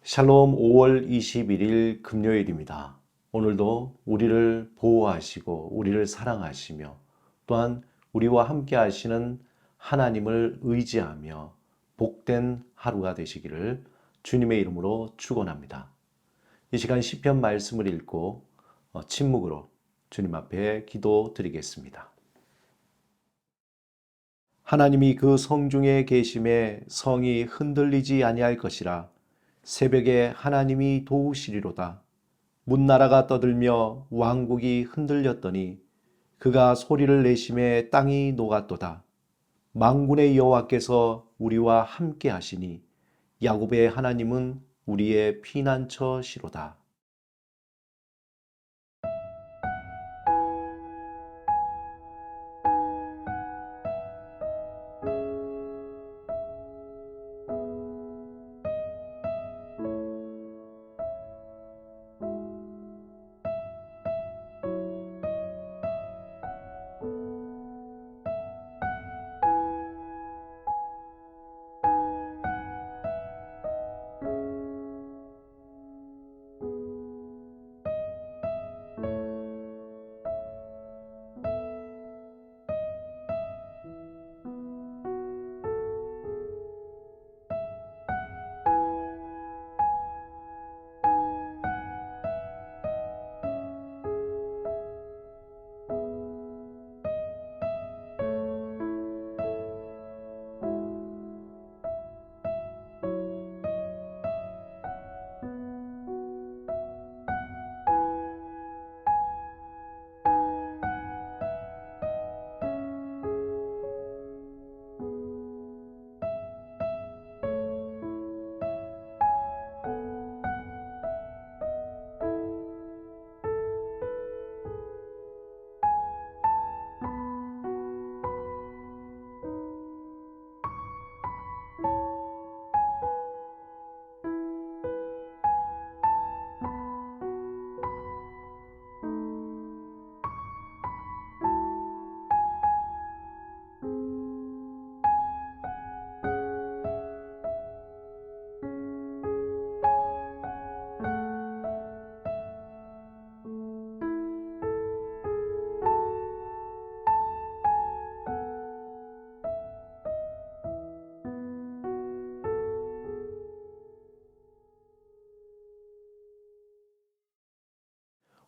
샬롬 5월 21일 금요일입니다. 오늘도 우리를 보호하시고 우리를 사랑하시며 또한 우리와 함께 하시는 하나님을 의지하며 복된 하루가 되시기를 주님의 이름으로 축원합니다. 이 시간 시편 말씀을 읽고 침묵으로 주님 앞에 기도드리겠습니다. 하나님이 그 성중에 계심에 성이 흔들리지 아니할 것이라. 새벽에 하나님이 도우시리로다. 문나라가 떠들며 왕국이 흔들렸더니 그가 소리를 내심에 땅이 녹았도다. 만군의 여호와께서 우리와 함께 하시니 야곱의 하나님은 우리의 피난처시로다.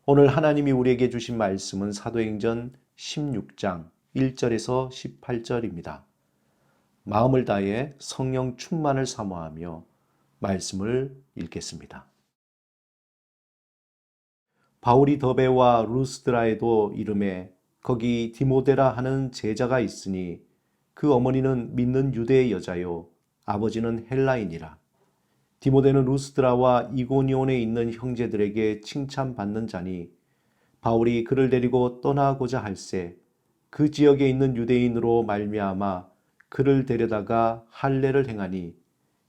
오늘 하나님이 우리에게 주신 말씀은 사도행전 16장 1절에서 18절입니다. 마음을 다해 성령 충만을 사모하며 말씀을 읽겠습니다. 바울이 더베와 루스드라에도 이름에 거기 디모데라 하는 제자가 있으니 그 어머니는 믿는 유대의 여자요 아버지는 헬라인이라. 디모데는 루스드라와 이고니온에 있는 형제들에게 칭찬받는 자니 바울이 그를 데리고 떠나고자 할새 그 지역에 있는 유대인으로 말미암아 그를 데려다가 할례를 행하니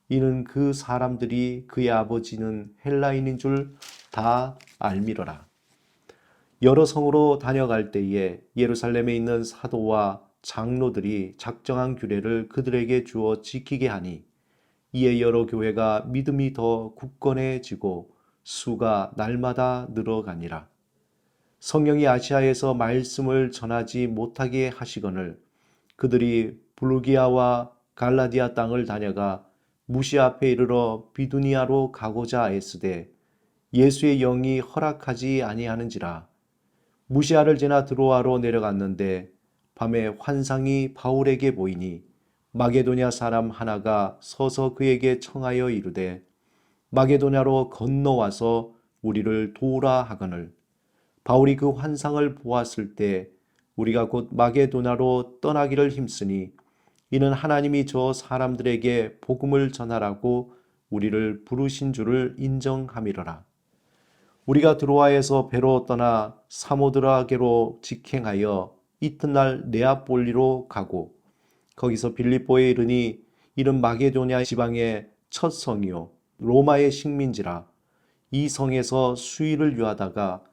이는 그 사람들이 그의 아버지는 헬라인인 줄 다 알미러라. 여러 성으로 다녀갈 때에 예루살렘에 있는 사도와 장로들이 작정한 규례를 그들에게 주어 지키게 하니 이에 여러 교회가 믿음이 더 굳건해지고 수가 날마다 늘어가니라. 성령이 아시아에서 말씀을 전하지 못하게 하시거늘 그들이 블루기아와 갈라디아 땅을 다녀가 무시 앞에 이르러 비두니아로 가고자 애쓰되 예수의 영이 허락하지 아니하는지라. 무시아를 지나 드로아로 내려갔는데 밤에 환상이 바울에게 보이니 마게도냐 사람 하나가 서서 그에게 청하여 이르되 마게도냐로 건너와서 우리를 도우라 하거늘 바울이 그 환상을 보았을 때 우리가 곧 마게도냐로 떠나기를 힘쓰니 이는 하나님이 저 사람들에게 복음을 전하라고 우리를 부르신 줄을 인정함이로라. 우리가 드로아에서 배로 떠나 사모드라게로 직행하여 이튿날 네아폴리로 가고 거기서 빌립보에 이르니 이는 마게도냐 지방의 첫 성이요 로마의 식민지라. 이 성에서 수일을 유하다가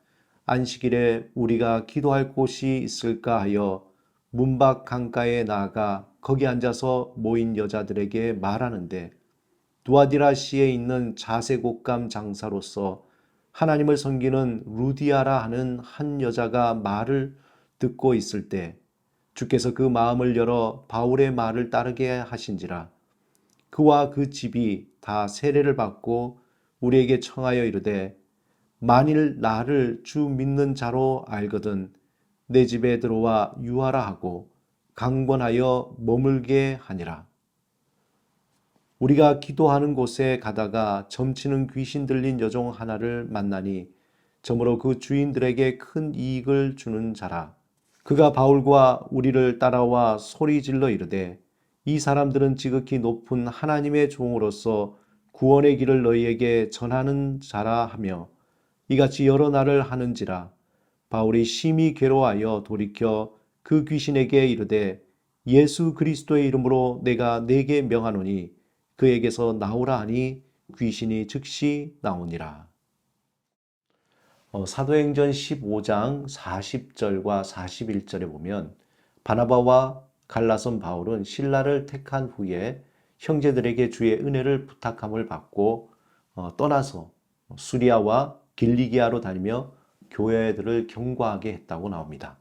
안식일에 우리가 기도할 곳이 있을까 하여 문밖 강가에 나아가 거기 앉아서 모인 여자들에게 말하는데 두아디라시에 있는 자색옷감 장사로서 하나님을 섬기는 루디아라 하는 한 여자가 말을 듣고 있을 때 주께서 그 마음을 열어 바울의 말을 따르게 하신지라. 그와 그 집이 다 세례를 받고 우리에게 청하여 이르되 만일 나를 주 믿는 자로 알거든 내 집에 들어와 유하라 하고 강권하여 머물게 하니라. 우리가 기도하는 곳에 가다가 점치는 귀신 들린 여종 하나를 만나니 저므로 그 주인들에게 큰 이익을 주는 자라. 그가 바울과 우리를 따라와 소리질러 이르되 이 사람들은 지극히 높은 하나님의 종으로서 구원의 길을 너희에게 전하는 자라 하며 이같이 여러 날을 하는지라. 바울이 심히 괴로워하여 돌이켜 그 귀신에게 이르되 예수 그리스도의 이름으로 내가 네게 명하노니 그에게서 나오라 하니 귀신이 즉시 나오니라. 사도행전 15장 40절과 41절에 보면 바나바와 갈라선 바울은 신라를 택한 후에 형제들에게 주의 은혜를 부탁함을 받고 떠나서 수리아와 길리기아로 다니며 교회들을 경고하게 했다고 나옵니다.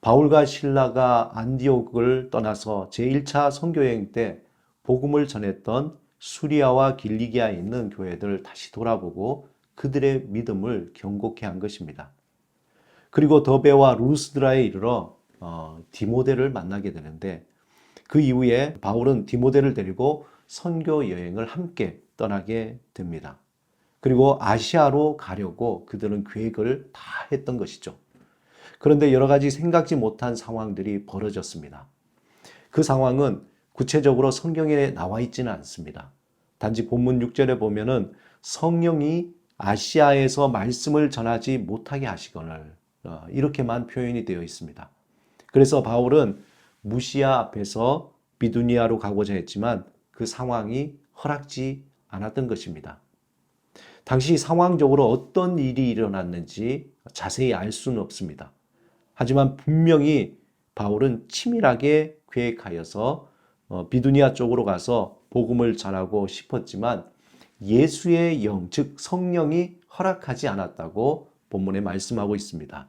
바울과 신라가 안디옥을 떠나서 제1차 선교여행 때 복음을 전했던 수리아와 길리기아에 있는 교회들을 다시 돌아보고 그들의 믿음을 경고케 한 것입니다. 그리고 더베와 루스드라에 이르러 디모데를 만나게 되는데 그 이후에 바울은 디모데를 데리고 선교 여행을 함께 떠나게 됩니다. 그리고 아시아로 가려고 그들은 계획을 다 했던 것이죠. 그런데 여러 가지 생각지 못한 상황들이 벌어졌습니다. 그 상황은 구체적으로 성경에 나와 있지는 않습니다. 단지 본문 6절에 보면은 성령이 아시아에서 말씀을 전하지 못하게 하시거늘 이렇게만 표현이 되어 있습니다. 그래서 바울은 무시아 앞에서 비두니아로 가고자 했지만 그 상황이 허락지 않았던 것입니다. 당시 상황적으로 어떤 일이 일어났는지 자세히 알 수는 없습니다. 하지만 분명히 바울은 치밀하게 계획하여서 비두니아 쪽으로 가서 복음을 전하고 싶었지만 예수의 영, 즉 성령이 허락하지 않았다고 본문에 말씀하고 있습니다.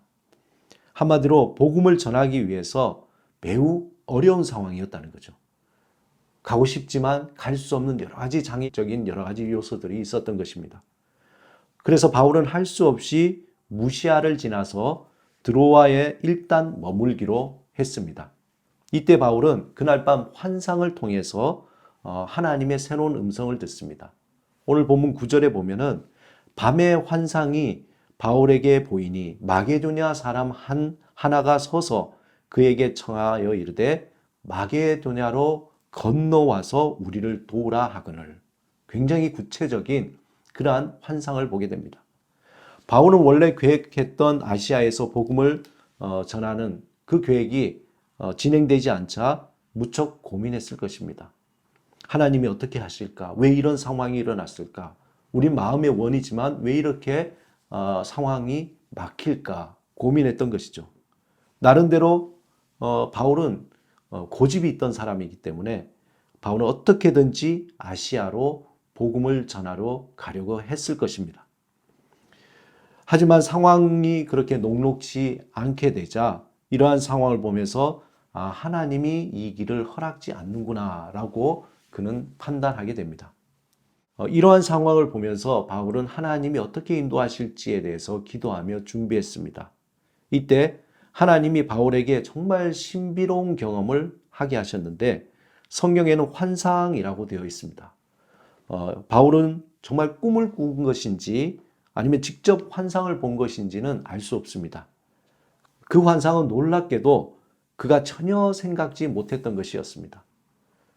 한마디로 복음을 전하기 위해서 매우 어려운 상황이었다는 거죠. 가고 싶지만 갈 수 없는 여러 가지 장애적인 여러 가지 요소들이 있었던 것입니다. 그래서 바울은 할 수 없이 무시아를 지나서 드로아에 일단 머물기로 했습니다. 이때 바울은 그날 밤 환상을 통해서 하나님의 새로운 음성을 듣습니다. 오늘 본문 9절에 보면은 밤의 환상이 바울에게 보이니 마게도냐 사람 하나가 서서 그에게 청하여 이르되 마게도냐로 건너와서 우리를 도우라 하거늘. 굉장히 구체적인 그러한 환상을 보게 됩니다. 바울은 원래 계획했던 아시아에서 복음을 전하는 그 계획이 진행되지 않자 무척 고민했을 것입니다. 하나님이 어떻게 하실까? 왜 이런 상황이 일어났을까? 우리 마음의 원이지만 왜 이렇게 상황이 막힐까? 고민했던 것이죠. 나름대로 바울은 고집이 있던 사람이기 때문에 바울은 어떻게든지 아시아로 복음을 전하러 가려고 했을 것입니다. 하지만 상황이 그렇게 녹록지 않게 되자 이러한 상황을 보면서 하나님이 이 길을 허락지 않는구나 라고 그는 판단하게 됩니다. 이러한 상황을 보면서 바울은 하나님이 어떻게 인도하실지에 대해서 기도하며 준비했습니다. 이때 하나님이 바울에게 정말 신비로운 경험을 하게 하셨는데 성경에는 환상이라고 되어 있습니다. 바울은 정말 꿈을 꾼 것인지 아니면 직접 환상을 본 것인지는 알 수 없습니다. 그 환상은 놀랍게도 그가 전혀 생각지 못했던 것이었습니다.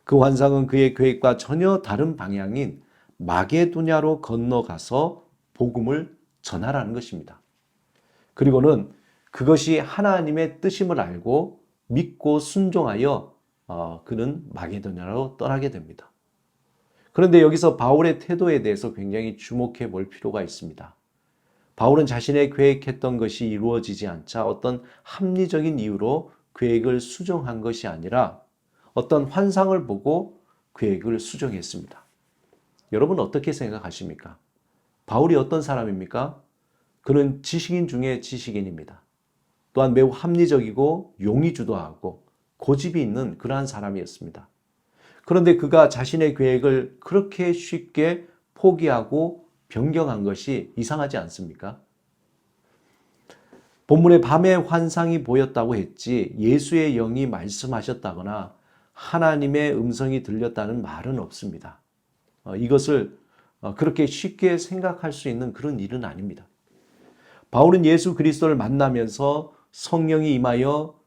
그 환상은 그의 계획과 전혀 다른 방향인 마게도냐로 건너가서 복음을 전하라는 것입니다. 그리고는 그것이 하나님의 뜻임을 알고 믿고 순종하여 그는 마게도냐로 떠나게 됩니다. 그런데 여기서 바울의 태도에 대해서 굉장히 주목해 볼 필요가 있습니다. 바울은 자신의 계획했던 것이 이루어지지 않자 어떤 합리적인 이유로 계획을 수정한 것이 아니라 어떤 환상을 보고 계획을 수정했습니다. 여러분 어떻게 생각하십니까? 바울이 어떤 사람입니까? 그는 지식인 중에 지식인입니다. 또한 매우 합리적이고 용의주도하고 고집이 있는 그러한 사람이었습니다. 그런데 그가 자신의 계획을 그렇게 쉽게 포기하고 변경한 것이 이상하지 않습니까? 본문에 밤에 환상이 보였다고 했지 예수의 영이 말씀하셨다거나 하나님의 음성이 들렸다는 말은 없습니다. 이것을 그렇게 쉽게 생각할 수 있는 그런 일은 아닙니다. 바울은 예수 그리스도를 만나면서 성령이 임하여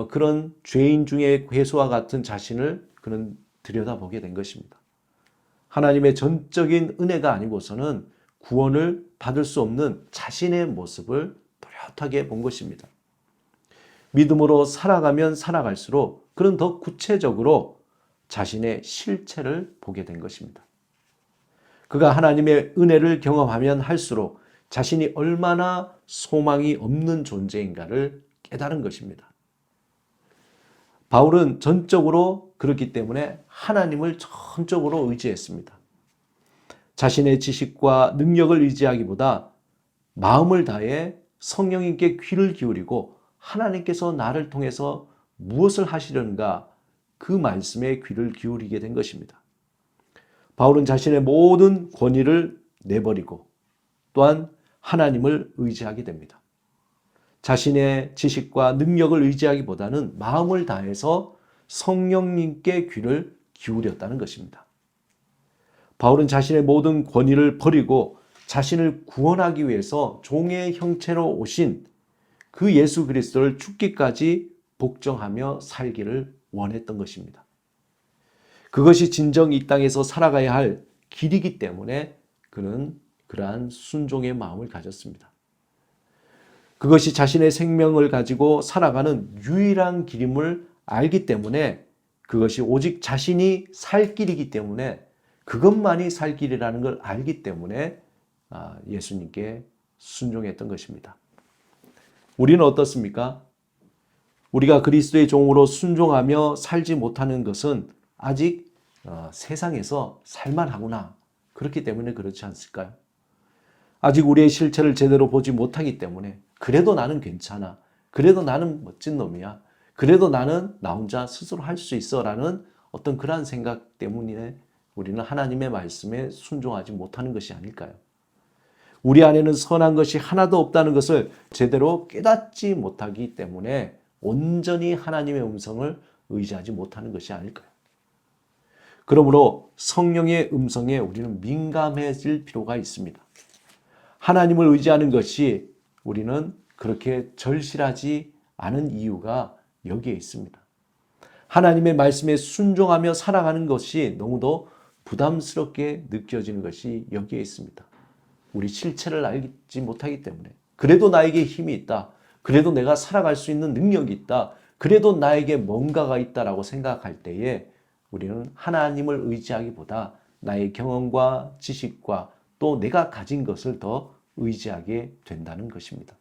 그런 죄인 중에 괴수와 같은 자신을 그는 들여다보게 된 것입니다. 하나님의 전적인 은혜가 아니고서는 구원을 받을 수 없는 자신의 모습을 뚜렷하게 본 것입니다. 믿음으로 살아가면 살아갈수록 그는 더 구체적으로 자신의 실체를 보게 된 것입니다. 그가 하나님의 은혜를 경험하면 할수록 자신이 얼마나 소망이 없는 존재인가를 깨달은 것입니다. 바울은 전적으로 그렇기 때문에 하나님을 전적으로 의지했습니다. 자신의 지식과 능력을 의지하기보다 마음을 다해 성령님께 귀를 기울이고 하나님께서 나를 통해서 무엇을 하시려는가 그 말씀에 귀를 기울이게 된 것입니다. 바울은 자신의 모든 권위를 내버리고 또한 하나님을 의지하게 됩니다. 자신의 지식과 능력을 의지하기보다는 마음을 다해서 성령님께 귀를 기울였다는 것입니다. 바울은 자신의 모든 권위를 버리고 자신을 구원하기 위해서 종의 형체로 오신 그 예수 그리스도를 죽기까지 복종하며 살기를 원했던 것입니다. 그것이 진정 이 땅에서 살아가야 할 길이기 때문에 그는 그러한 순종의 마음을 가졌습니다. 그것이 자신의 생명을 가지고 살아가는 유일한 길임을 알기 때문에 그것이 오직 자신이 살 길이기 때문에 그것만이 살 길이라는 걸 알기 때문에 예수님께 순종했던 것입니다. 우리는 어떻습니까? 우리가 그리스도의 종으로 순종하며 살지 못하는 것은 아직 세상에서 살만하구나. 그렇기 때문에 그렇지 않을까요? 아직 우리의 실체를 제대로 보지 못하기 때문에 그래도 나는 괜찮아. 그래도 나는 멋진 놈이야. 그래도 나는 나 혼자 스스로 할 수 있어 라는 어떤 그러한 생각 때문에 우리는 하나님의 말씀에 순종하지 못하는 것이 아닐까요? 우리 안에는 선한 것이 하나도 없다는 것을 제대로 깨닫지 못하기 때문에 온전히 하나님의 음성을 의지하지 못하는 것이 아닐까요? 그러므로 성령의 음성에 우리는 민감해질 필요가 있습니다. 하나님을 의지하는 것이 우리는 그렇게 절실하지 않은 이유가 여기에 있습니다. 하나님의 말씀에 순종하며 살아가는 것이 너무도 부담스럽게 느껴지는 것이 여기에 있습니다. 우리 실체를 알지 못하기 때문에 그래도 나에게 힘이 있다. 그래도 내가 살아갈 수 있는 능력이 있다. 그래도 나에게 뭔가가 있다라고 생각할 때에 우리는 하나님을 의지하기보다 나의 경험과 지식과 또 내가 가진 것을 더 의지하게 된다는 것입니다.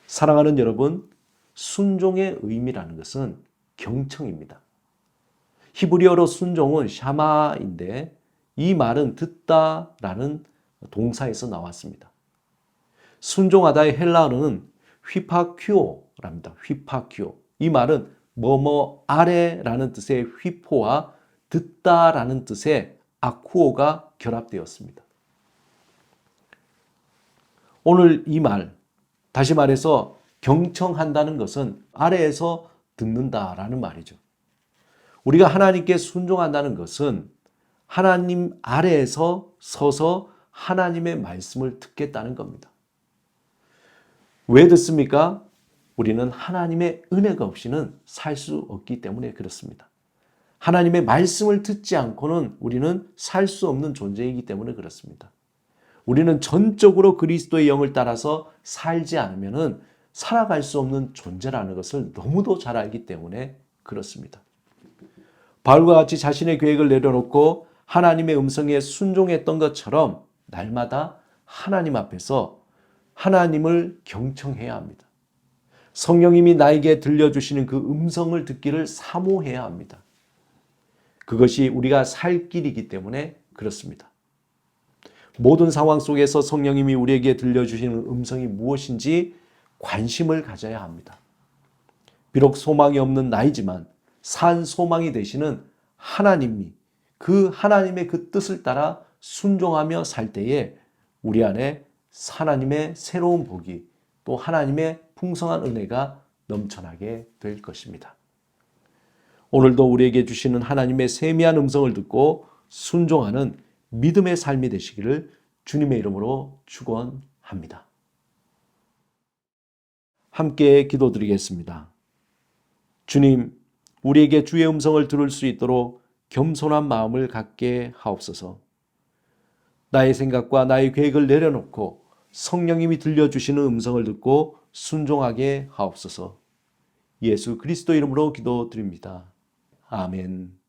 사랑하는 여러분, 순종의 의미라는 것은 경청입니다. 히브리어로 순종은 샤마인데 이 말은 듣다라는 동사에서 나왔습니다. 순종하다의 헬라어는 휘파큐오랍니다. 휘파큐오. 이 말은 뭐뭐 아래라는 뜻의 휘포와 듣다라는 뜻의 아쿠오가 결합되었습니다. 오늘 이 말, 다시 말해서 경청한다는 것은 아래에서 듣는다라는 말이죠. 우리가 하나님께 순종한다는 것은 하나님 아래에서 서서 하나님의 말씀을 듣겠다는 겁니다. 왜 듣습니까? 우리는 하나님의 은혜가 없이는 살 수 없기 때문에 그렇습니다. 하나님의 말씀을 듣지 않고는 우리는 살 수 없는 존재이기 때문에 그렇습니다. 우리는 전적으로 그리스도의 영을 따라서 살지 않으면 살아갈 수 없는 존재라는 것을 너무도 잘 알기 때문에 그렇습니다. 바울과 같이 자신의 계획을 내려놓고 하나님의 음성에 순종했던 것처럼 날마다 하나님 앞에서 하나님을 경청해야 합니다. 성령님이 나에게 들려주시는 그 음성을 듣기를 사모해야 합니다. 그것이 우리가 살 길이기 때문에 그렇습니다. 모든 상황 속에서 성령님이 우리에게 들려주시는 음성이 무엇인지 관심을 가져야 합니다. 비록 소망이 없는 나이지만 산 소망이 되시는 하나님이 그 하나님의 그 뜻을 따라 순종하며 살 때에 우리 안에 하나님의 새로운 복이 또 하나님의 풍성한 은혜가 넘쳐나게 될 것입니다. 오늘도 우리에게 주시는 하나님의 세미한 음성을 듣고 순종하는 믿음의 삶이 되시기를 주님의 이름으로 축원합니다. 함께 기도드리겠습니다. 주님, 우리에게 주의 음성을 들을 수 있도록 겸손한 마음을 갖게 하옵소서. 나의 생각과 나의 계획을 내려놓고 성령님이 들려주시는 음성을 듣고 순종하게 하옵소서. 예수 그리스도 이름으로 기도드립니다. 아멘.